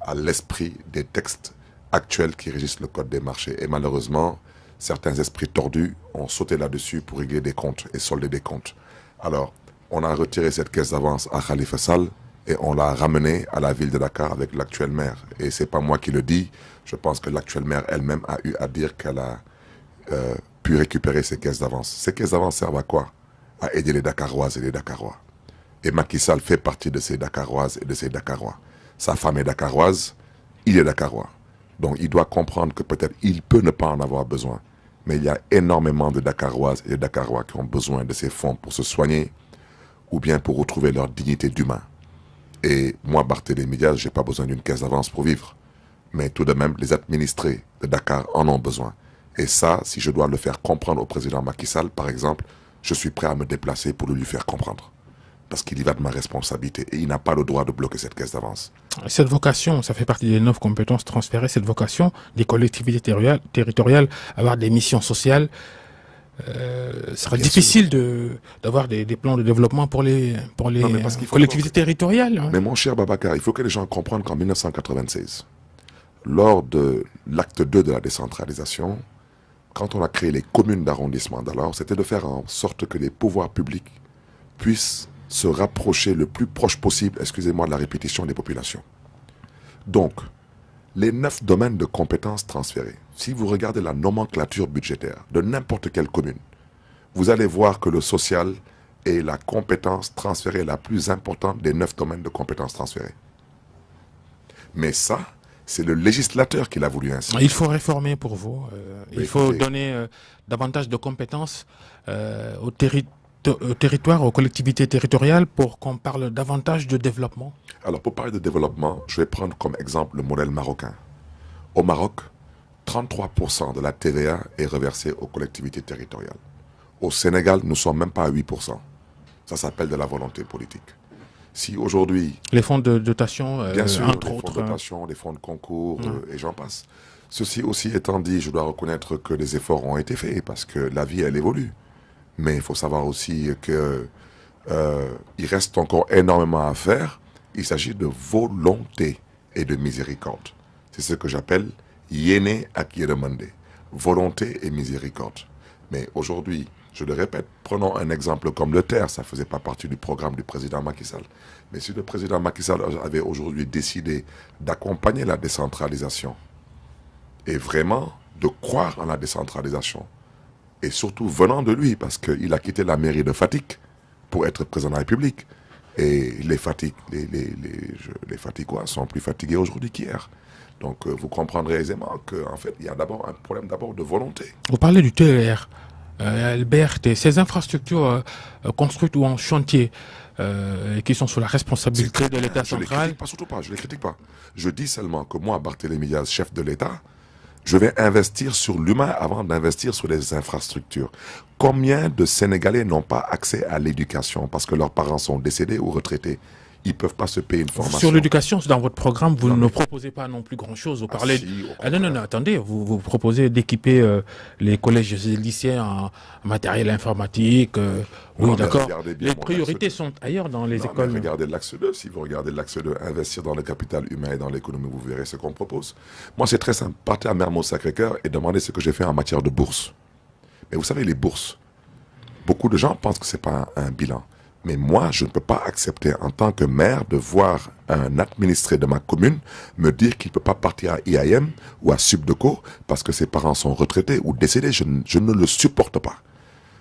à l'esprit des textes actuels qui régissent le code des marchés. Et malheureusement, certains esprits tordus ont sauté là-dessus pour régler des comptes et solder des comptes. Alors, on a retiré cette caisse d'avance à Khalifa Sall et on l'a ramenée à la ville de Dakar avec l'actuel maire. Et c'est pas moi qui le dis, je pense que l'actuelle maire elle-même a eu à dire qu'elle a pu récupérer ces caisses d'avance. Ces caisses d'avance servent à quoi? À aider les Dakaroises et les Dakarois. Et Macky Sall fait partie de ces Dakaroises et de ces Dakarois. Sa femme est dakaroise, il est dakarois. Donc il doit comprendre que peut-être il peut ne pas en avoir besoin. Mais il y a énormément de Dakaroises et de Dakarois qui ont besoin de ces fonds pour se soigner ou bien pour retrouver leur dignité d'humain. Et moi, Barthélémy Diaz, je n'ai pas besoin d'une caisse d'avance pour vivre. Mais tout de même, les administrés de Dakar en ont besoin. Et ça, si je dois le faire comprendre au président Macky Sall, par exemple, je suis prêt à me déplacer pour le lui faire comprendre. Parce qu'il y va de ma responsabilité et il n'a pas le droit de bloquer cette caisse d'avance. Cette vocation, ça fait partie des 9 compétences transférées, cette vocation des collectivités territoriales, avoir des missions sociales, sera difficile d'avoir des plans de développement pour les collectivités territoriales. Hein. Mais mon cher Babacar, il faut que les gens comprennent qu'en 1996, lors de l'acte 2 de la décentralisation, quand on a créé les communes d'arrondissement d'alors, c'était de faire en sorte que les pouvoirs publics puissent se rapprocher le plus proche possible, excusez-moi de la répétition, des populations. Donc, les 9 domaines de compétences transférés, si vous regardez la nomenclature budgétaire de n'importe quelle commune, vous allez voir que le social est la compétence transférée la plus importante des 9 domaines de compétences transférées. Mais ça, C'est le législateur qui l'a voulu ainsi. Il faut réformer pour vous. Il faut écoutez, donner davantage de compétences aux territoires, aux collectivités territoriales pour qu'on parle davantage de développement. Alors, pour parler de développement, je vais prendre comme exemple le modèle marocain. Au Maroc, 33% de la TVA est reversée aux collectivités territoriales. Au Sénégal, nous ne sommes même pas à 8%. Ça s'appelle de la volonté politique. Si aujourd'hui... Les fonds de dotation, bien sûr, entre les fonds autres. de dotation, les fonds de concours, et j'en passe. Ceci aussi étant dit, je dois reconnaître que des efforts ont été faits parce que la vie, elle évolue. Mais il faut savoir aussi que il reste encore énormément à faire. Il s'agit de volonté et de miséricorde. C'est ce que j'appelle yéné akiremande. Volonté et miséricorde. Mais aujourd'hui, je le répète, prenons un exemple comme le terre, ça ne faisait pas partie du programme du président Macky Sall. Mais si le président Macky Sall avait aujourd'hui décidé d'accompagner la décentralisation et vraiment de croire en la décentralisation, et surtout venant de lui, parce qu'il a quitté la mairie de Fatick pour être président de la République, et les Fatickois sont plus fatigués aujourd'hui qu'hier. Donc vous comprendrez aisément qu'en fait, il y a d'abord un problème de volonté. Vous parlez du TER. Albert, ces infrastructures construites ou en chantier qui sont sous la responsabilité de l'État central. Je ne les critique pas, surtout pas, je ne les critique pas. Je dis seulement que moi, Barthélémy Diaz, chef de l'État, je vais investir sur l'humain avant d'investir sur les infrastructures. Combien de Sénégalais n'ont pas accès à l'éducation parce que leurs parents sont décédés ou retraités? Ils ne peuvent pas se payer une formation. Sur l'éducation, dans votre programme, vous ne proposez pas non plus grand-chose. Vous parlez... Si, non, attendez, vous proposez d'équiper les collèges et les lycéens en matériel informatique. Oui, d'accord. Les priorités sont ailleurs dans les écoles. Regardez l'axe 2. Si vous regardez l'axe 2, investir dans le capital humain et dans l'économie, vous verrez ce qu'on propose. Moi, c'est très simple. Partez à Mermoz-Sacré-Cœur et demandez ce que j'ai fait en matière de bourse. Mais vous savez, les bourses, beaucoup de gens pensent que ce n'est pas un bilan. Mais moi, je ne peux pas accepter en tant que maire de voir un administré de ma commune me dire qu'il ne peut pas partir à IAM ou à Subdeco parce que ses parents sont retraités ou décédés. Je ne le supporte pas.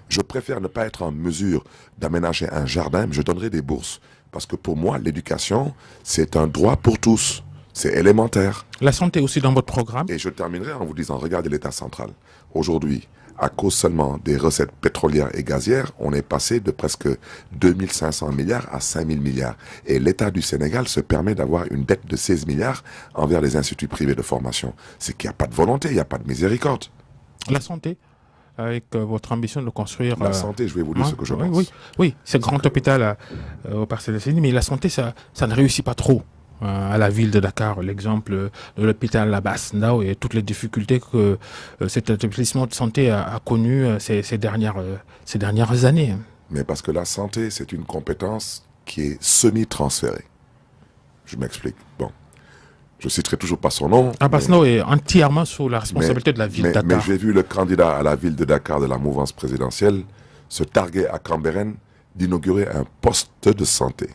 Je préfère ne pas être en mesure d'aménager un jardin, mais je donnerai des bourses. Parce que pour moi, l'éducation, c'est un droit pour tous. C'est élémentaire. La santé aussi dans votre programme. Et je terminerai en vous disant, regardez l'État central. Aujourd'hui, à cause seulement des recettes pétrolières et gazières, on est passé de presque 2500 milliards à 5000 milliards. Et l'État du Sénégal se permet d'avoir une dette de 16 milliards envers les instituts privés de formation. C'est qu'il n'y a pas de volonté, il n'y a pas de miséricorde. La santé, avec votre ambition de construire... La santé, je vais vous dire ce que je pense. Oui, c'est grand hôpital au Parcelles Assainies, mais la santé, ça ne réussit pas trop. À la ville de Dakar, l'exemple de l'hôpital Abass Ndao et toutes les difficultés que cet établissement de santé a connues ces dernières années. Mais parce que la santé, c'est une compétence qui est semi-transférée. Je m'explique. Bon, je citerai toujours pas son nom. Abass Ndao est entièrement sous la responsabilité de la ville de Dakar. Mais j'ai vu le candidat à la ville de Dakar de la mouvance présidentielle se targuer à Cambérène d'inaugurer un poste de santé.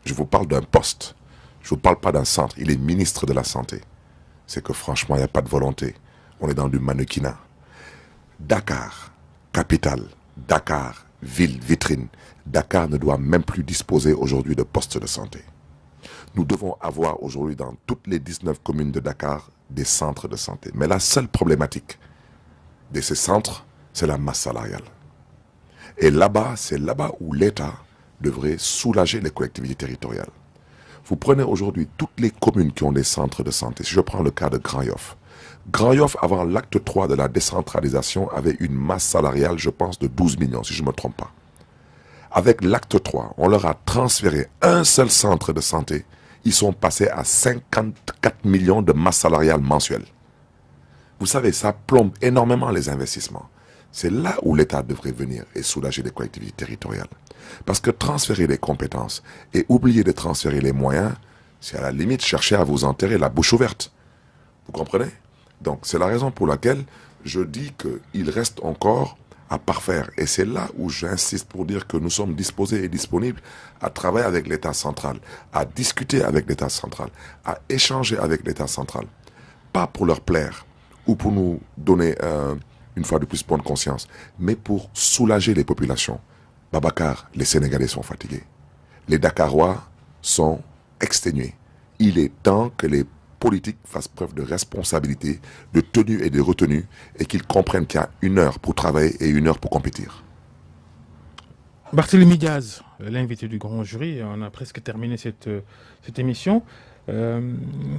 Je vous parle d'un poste. Je ne vous parle pas d'un centre, il est ministre de la Santé. C'est que franchement, il n'y a pas de volonté. On est dans du mannequinat. Dakar, capitale. Dakar, ville, vitrine. Dakar ne doit même plus disposer aujourd'hui de postes de santé. Nous devons avoir aujourd'hui dans toutes les 19 communes de Dakar des centres de santé. Mais la seule problématique de ces centres, c'est la masse salariale. Et là-bas, c'est là-bas où l'État devrait soulager les collectivités territoriales. Vous prenez aujourd'hui toutes les communes qui ont des centres de santé. Si je prends le cas de Grand Yoff. Grand Yoff, avant l'acte 3 de la décentralisation, avait une masse salariale, je pense, de 12 millions, si je ne me trompe pas. Avec l'acte 3, on leur a transféré un seul centre de santé. Ils sont passés à 54 millions de masse salariale mensuelle. Vous savez, ça plombe énormément les investissements. C'est là où l'État devrait venir et soulager les collectivités territoriales. Parce que transférer les compétences et oublier de transférer les moyens, c'est à la limite chercher à vous enterrer la bouche ouverte. Vous comprenez? Donc c'est la raison pour laquelle je dis qu'il reste encore à parfaire. Et c'est là où j'insiste pour dire que nous sommes disposés et disponibles à travailler avec l'État central, à discuter avec l'État central, à échanger avec l'État central. Pas pour leur plaire ou pour nous donner une fois de plus bonne conscience, mais pour soulager les populations. Babacar, les Sénégalais sont fatigués. Les Dakarois sont exténués. Il est temps que les politiques fassent preuve de responsabilité, de tenue et de retenue, et qu'ils comprennent qu'il y a 1 heure pour travailler et 1 heure pour compétir. Barthélémy Diaz, l'invité du grand jury, on a presque terminé cette émission.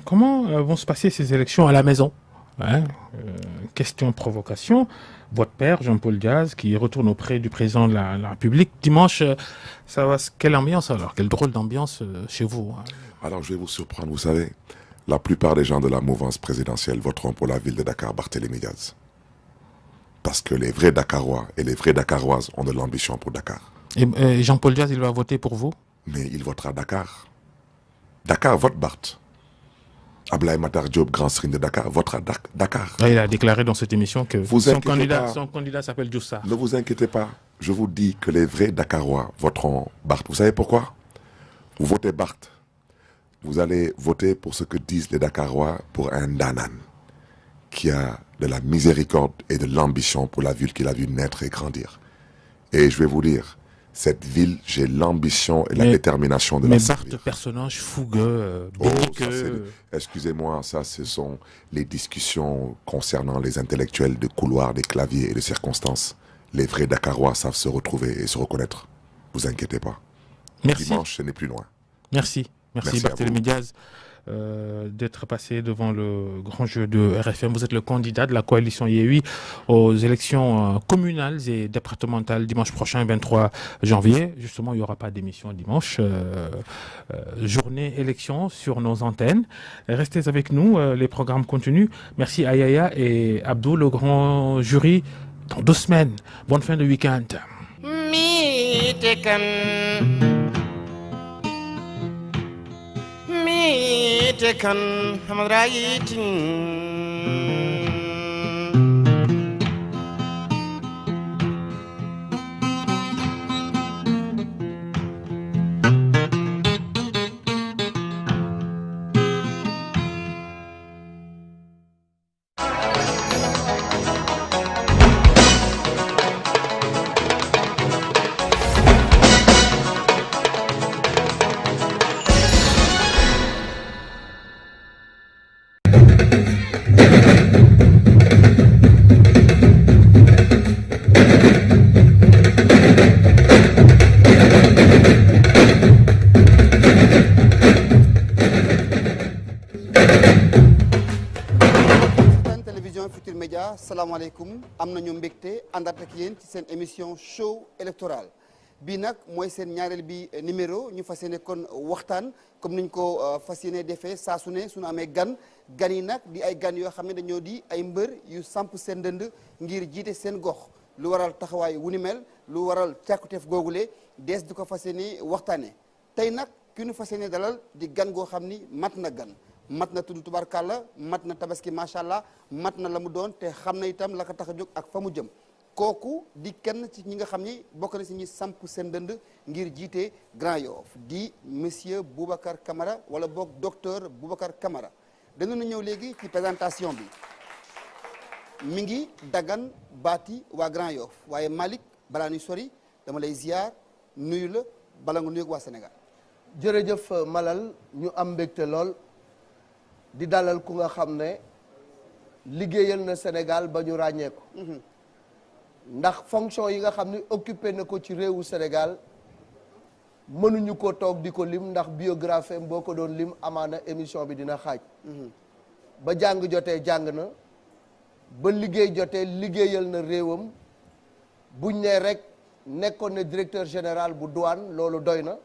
Comment vont se passer ces élections à la maison, hein? Question provocation. Votre père, Jean-Paul Diaz, qui retourne auprès du président de la République dimanche, quelle ambiance alors? Quelle drôle d'ambiance chez vous, hein? Alors je vais vous surprendre, vous savez, la plupart des gens de la mouvance présidentielle voteront pour la ville de Dakar, Barthélémy Diaz. Parce que les vrais Dakarois et les vraies Dakaroises ont de l'ambition pour Dakar. Et Jean-Paul Diaz, il va voter pour vous? Mais il votera Dakar. Dakar vote Barth. Ablaye Matar Diop, grand serigne de Dakar, votera Dakar. Il a déclaré dans cette émission que son candidat s'appelle Diouf Sarr. Ne vous inquiétez pas, je vous dis que les vrais Dakarois voteront Barth. Vous savez pourquoi? Vous votez Barth, vous allez voter pour ce que disent les Dakarois pour un Danan qui a de la miséricorde et de l'ambition pour la ville qu'il a vu naître et grandir. Et je vais vous dire, cette ville, j'ai l'ambition et la détermination de la servir. Mais Barth, personnage fougueux, belliqueux... Excusez-moi, ça, ce sont les discussions concernant les intellectuels de couloir, des claviers et de circonstances. Les vrais Dakarois savent se retrouver et se reconnaître. Vous inquiétez pas. Merci. Dimanche, ce n'est plus loin. Merci Barthélémy Diaz d'être passé devant le grand jeu de RFM. Vous êtes le candidat de la coalition Yewwi aux élections communales et départementales dimanche prochain, 23 janvier. Justement, il n'y aura pas d'émission dimanche. Journée élection sur nos antennes. Restez avec nous, les programmes continuent. Merci à Yaya et Abdou, le grand jury, dans 2 semaines. Bonne fin de week-end. Tekan hamrayitin salaamaaleykum am nañu mbégte àndaat ak yéen ci seen émission show électoral bii nag mooy seen ñaareel bi numéro ñu fas yéene kon waxtaan comme niñ ko fas yéene defee saa su ne suñu amee gan yi nag di ay gan yoo xam ne dañoo di ay mbër yu samp seen dënd ngir jiite seen gox lu waral taxawaay wu ni mel lu waral càkkuteef googule dees di ko fas yéene waxtaane tey nag ki ñu fas yéene dalal di gan goo xam ni mat na gan mat na tudd tubarkàlla mat na tabaski macha allah mat na la mu doon te xam na itam la ko tax a jóg ak fa mu jëm kooku di kenn ci ñi nga xam ni bokk na si ñi samp seen dënd ngir jiite Grand Yoff di monsieur Boubacar Camara wala boog docteur Boubacar Camara dañu na ñëw léegi ci présentation bi mi ngi dagan baati waa Grand Yoff waaye Malick balaa ñuy sori dama lay ziar nuyu la bala nga nuyu waa Sénégal. jërëjëf Malal ñu am mbégte lool. di dalal ku nga xam ne liggéeyal na Sénégal ba ñu ràññee ko ndax fonction yi nga xam ne occupé na ko ci réewu Sénégal mënuñu ko toog di ko lim ndax biographie boo ko doon lim amaana émission bi dina xaaj ba jàng jotee jàng na ba liggéey jotee liggéeyal na réewam buñ ne rek nekkoon na directeur général bu douane loolu doy na